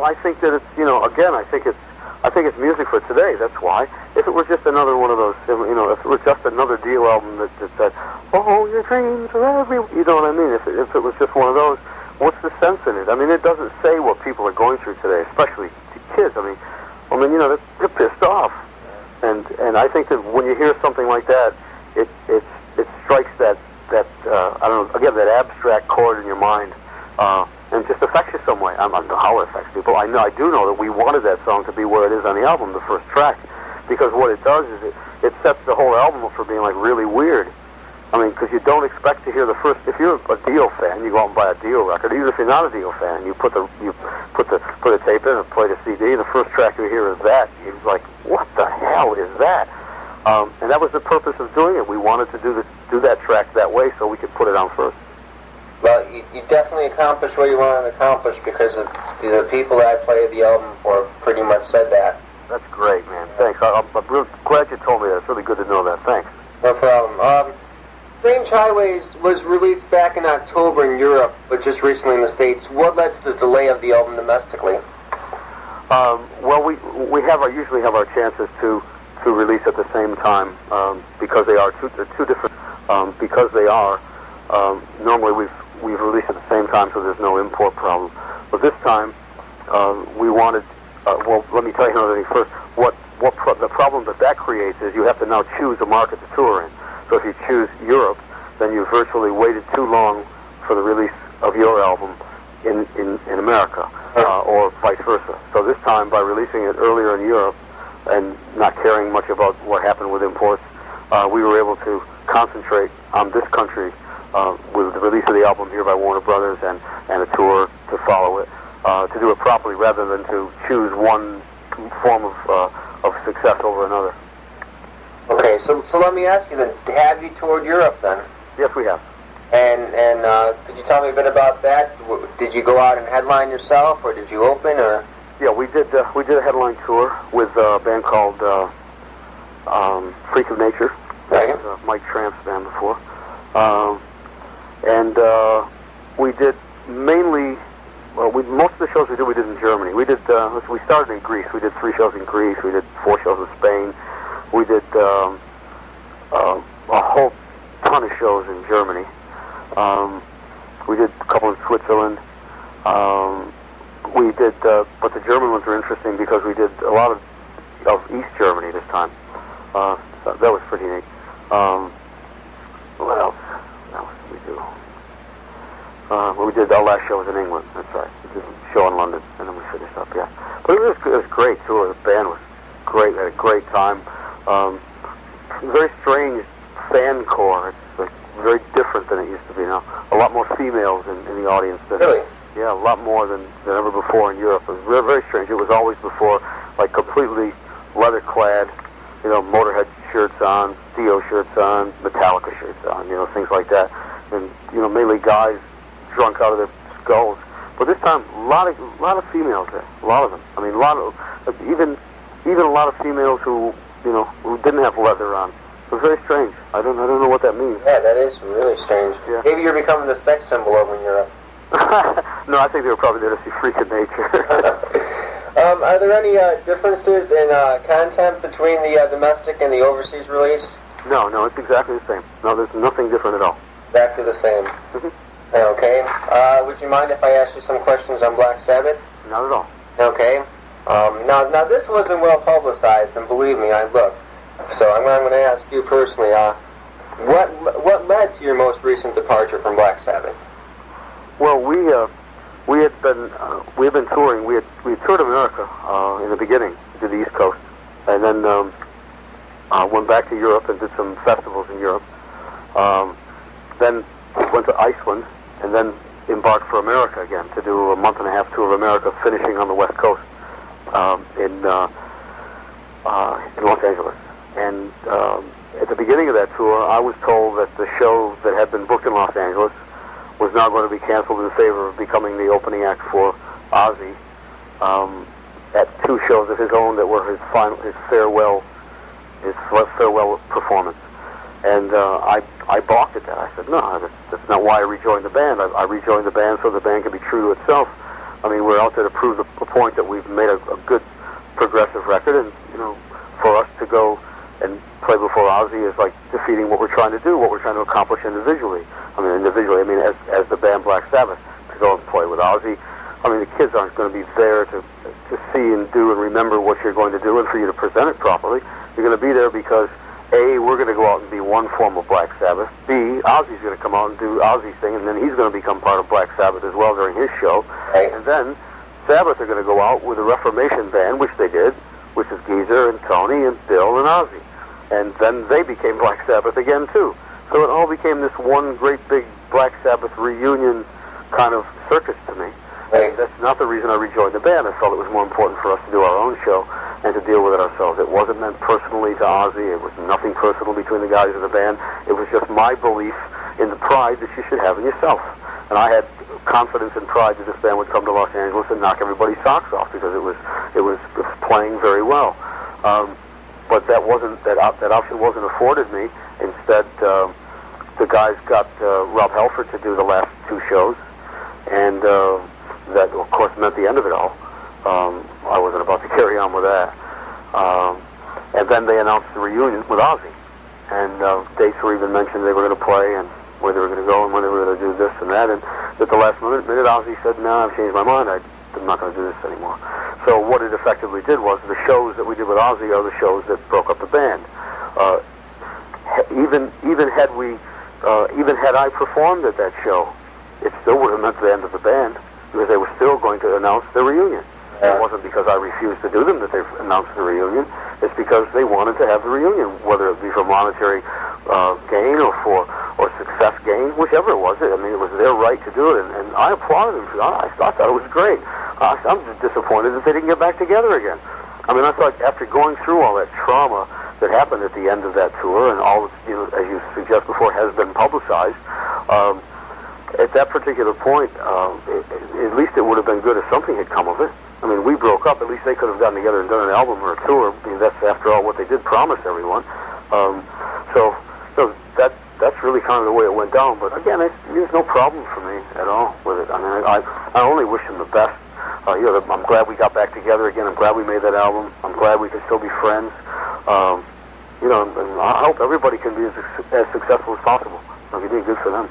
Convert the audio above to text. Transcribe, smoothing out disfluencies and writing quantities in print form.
I think that it's, again, I think it's music for today. That's why. If it was just another one of those, if it was just another Dio album that said, "Oh, your dreams are every," you know what I mean? If it was just one of those, what's the sense in it? I mean, it doesn't say what people are going through today, especially kids. I mean, they're pissed off, and I think that when you hear something like that, it strikes that I don't know, again, that abstract chord in your mind. And just affects you some way. I don't know how it affects people. I do know that we wanted that song to be where it is on the album, the first track, because what it does is it sets the whole album up for being like really weird. I mean, because you don't expect to hear the first. If you're a Dio fan, you go out and buy a Dio record. Even if you're not a Dio fan, you put the tape in and play the CD. The first track you hear is that. You're like, what the hell is that? And that was the purpose of doing it. We wanted to do that track that way so we could put it on first. Well, you definitely accomplished what you wanted to accomplish because of the people that I played the album for pretty much said that. That's great, man. Thanks. I'm really glad you told me that. It's really good to know that. Thanks. No problem. Strange Highways was released back in October in Europe, but just recently in the States. What led to the delay of the album domestically? Well, we usually have our chances to release at the same time because they are two different. Because they are normally we've released at the same time, so there's no import problem. But this time we wanted. Well, let me tell you another thing first. The problem that creates is you have to now choose a market to tour in. So if you choose Europe, then you virtually waited too long for the release of your album in America, or vice versa. So this time, by releasing it earlier in Europe and not caring much about what happened with imports, we were able to concentrate on this country with the release of the album here by Warner Brothers and a tour to follow it, to do it properly rather than to choose one form of success over another. Okay, so let me ask you then, have you toured Europe then? Yes, we have. And could you tell me a bit about that? Did you go out and headline yourself, or did you open, or? Yeah, we did a headline tour with a band called Freak of Nature. Right. That was Mike Tramp's band before. And we did mainly, most of the shows we did in Germany. We started in Greece. We did 3 shows in Greece. We did 4 shows in Spain. We did a whole ton of shows in Germany. We did a couple in Switzerland. We did, but the German ones were interesting because we did a lot of East Germany this time. So that was pretty neat. What else? What did we do? We did our last show was in England. That's right. We did a show in London, and then we finished up. Yeah, but it was great too. The band was great. We had a great time. Very strange fan core. It's like very different than it used to be now. A lot more females in the audience. Really? Yeah, a lot more than ever before in Europe. It was very, very strange. It was always before, like completely leather-clad, Motorhead shirts on, Dio shirts on, Metallica shirts on, things like that. And, mainly guys drunk out of their skulls. But this time, a lot of females there. A lot of them. I mean, even a lot of females who didn't have leather on. It was very strange. I don't know what that means. Yeah, that is really strange. Yeah. Maybe you're becoming the sex symbol over in Europe. No, I think they were probably there to see Freak of Nature. Are there any differences in content between the domestic and the overseas release? No, it's exactly the same. No, there's nothing different at all. Exactly the same. Mm-hmm. Okay. Would you mind if I asked you some questions on Black Sabbath? Not at all. Okay. Now this wasn't well publicized, and believe me, I looked. So I'm going to ask you personally, what led to your most recent departure from Black Sabbath? Well, we had been touring. We had toured America in the beginning, to the East Coast, and then went back to Europe and did some festivals in Europe. Then went to Iceland, and then embarked for America again to do a month-and-a-half tour of America, finishing on the West Coast in Los Angeles. And at the beginning of that tour, I was told that the show that had been booked in Los Angeles was now going to be canceled in favor of becoming the opening act for Ozzy at 2 shows of his own that were his farewell performance. And I balked at that. I said, no, that's not why I rejoined the band. I rejoined the band so the band could be true to itself. I mean, we're out there to prove the point that we've made a good progressive record, and for us to go and play before Ozzy is like defeating what we're trying to do, what we're trying to accomplish individually. I mean, as the band Black Sabbath, to go and play with Ozzy. I mean, the kids aren't going to be there to see and do and remember what you're going to do and for you to present it properly. You're going to be there because, A, we're going to go out and be one form of Black Sabbath. B, Ozzy's going to come out and do Ozzy's thing, and then he's going to become part of Black Sabbath as well during his show. Right. And then Sabbath are going to go out with a Reformation band, which they did, which is Geezer and Tony and Bill and Ozzy. And then they became Black Sabbath again, too. So it all became this one great big Black Sabbath reunion kind of circus to me. Right. And that's not the reason I rejoined the band. I felt it was more important for us to do our own show and to deal with it ourselves. It wasn't meant personally to Ozzy. It was nothing personal between the guys of the band. It was just my belief in the pride that you should have in yourself. And I had confidence and pride that this band would come to Los Angeles and knock everybody's socks off because it was playing very well. But that option wasn't afforded me. Instead, the guys got Rob Halford to do the last two shows, and that, of course, meant the end of it all. I wasn't about to carry on with that. And then they announced the reunion with Ozzy, and dates were even mentioned they were going to play and where they were going to go and when they were going to do this and that. And at the last minute, Ozzy said, "No, I've changed my mind. I'm not going to do this anymore." So what it effectively did was the shows that we did with Ozzy are the shows that broke up the band. Even had I performed at that show, it still would have meant the end of the band because they were still going to announce the reunion. It wasn't because I refused to do them that they announced the reunion. It's because they wanted to have the reunion, whether it be for monetary gain or success gain, whichever it was. I mean, it was their right to do it, and I applauded them for that. I thought it was great. I'm just disappointed that they didn't get back together again. I mean, I thought after going through all that trauma that happened at the end of that tour, and all, as you suggest before, has been publicized, at that particular point, at least it would have been good if something had come of it. I mean, we broke up. At least they could have gotten together and done an album or a tour. I mean, that's, after all, what they did promise everyone. So that's really kind of the way it went down. But again, there's no problem for me at all with it. I mean, I only wish them the best. I'm glad we got back together again. I'm glad we made that album. I'm glad we can still be friends. And I hope everybody can be as successful as possible. It'll be good for them.